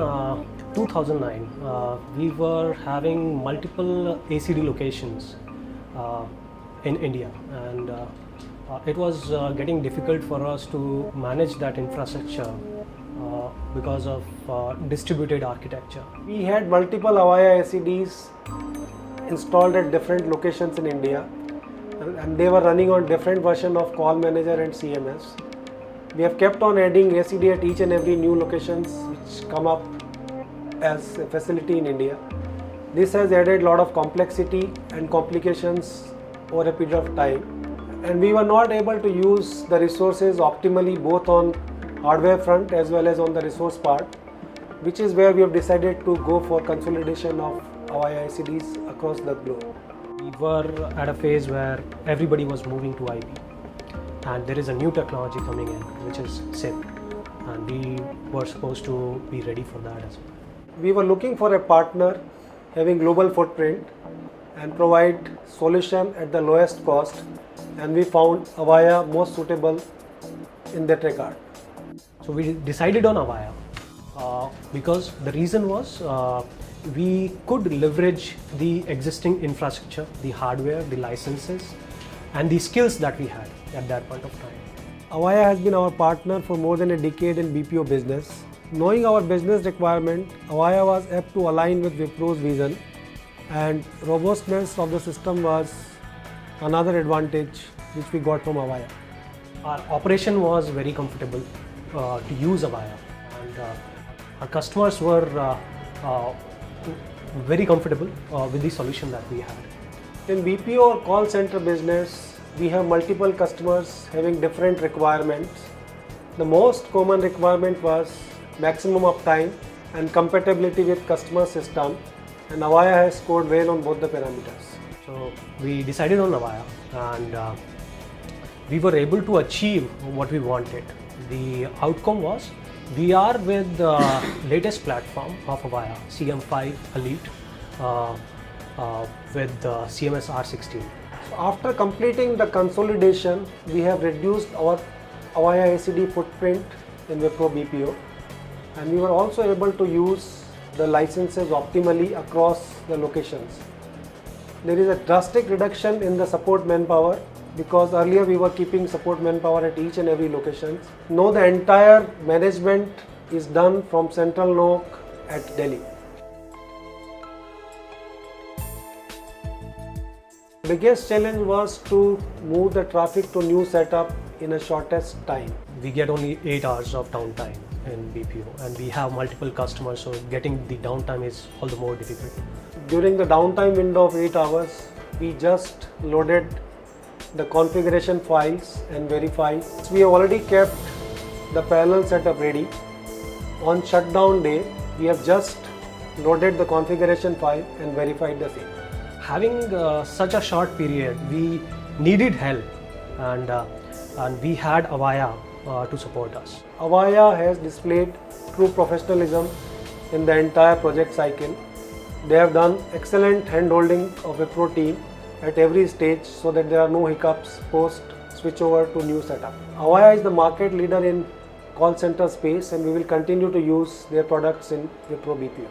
2009, we were having multiple ACD locations in India, and it was getting difficult for us to manage that infrastructure because of distributed architecture. We had multiple Avaya ACDs installed at different locations in India, and they were running on different version of Call Manager and CMS. We have kept on adding ACD at each and every new locations which come up as a facility in India. This has added a lot of complexity and complications over a period of time, and we were not able to use the resources optimally both on hardware front as well as on the resource part, which is where we have decided to go for consolidation of Avaya ACDs across the globe. We were at a phase where everybody was moving to IP, and there is a new technology coming in which is SIP, and we were supposed to be ready for that as well. We were looking for a partner having global footprint and provide solution at the lowest cost, and we found Avaya most suitable in that regard. So we decided on Avaya because the reason was we could leverage the existing infrastructure, the hardware, the licenses, and the skills that we had at that point of time. Avaya has been our partner for more than a decade in BPO business. Knowing our business requirement, Avaya was apt to align with Wipro's vision, and robustness of the system was another advantage which we got from Avaya. Our operation was very comfortable to use Avaya, and our customers were very comfortable with the solution that we had. In BPO or call center business, we have multiple customers having different requirements. The most common requirement was maximum uptime and compatibility with customer system, and Avaya has scored well on both the parameters. So we decided on Avaya, and we were able to achieve what we wanted. The outcome was we are with the latest platform of Avaya, CM5 Elite, with the CMS R16. So after completing the consolidation, we have reduced our Avaya ACD footprint in Wipro BPO, and we were also able to use the licenses optimally across the locations. There is a drastic reduction in the support manpower, because earlier we were keeping support manpower at each and every location. Now the entire management is done from Central NOC at Delhi. Biggest challenge was to move the traffic to new setup in a shortest time. We get only 8 hours of downtime in BPO, and we have multiple customers, so getting the downtime is all the more difficult. During the downtime window of 8 hours, we just loaded the configuration files and verified. We have already kept the parallel setup ready. On shutdown day, we have just loaded the configuration file and verified the same. Having such a short period, we needed help, and we had Avaya to support us. Avaya has displayed true professionalism in the entire project cycle. They have done excellent handholding of Wipro team at every stage so that there are no hiccups post switchover to new setup. Avaya is the market leader in call center space, and we will continue to use their products in Wipro BPO.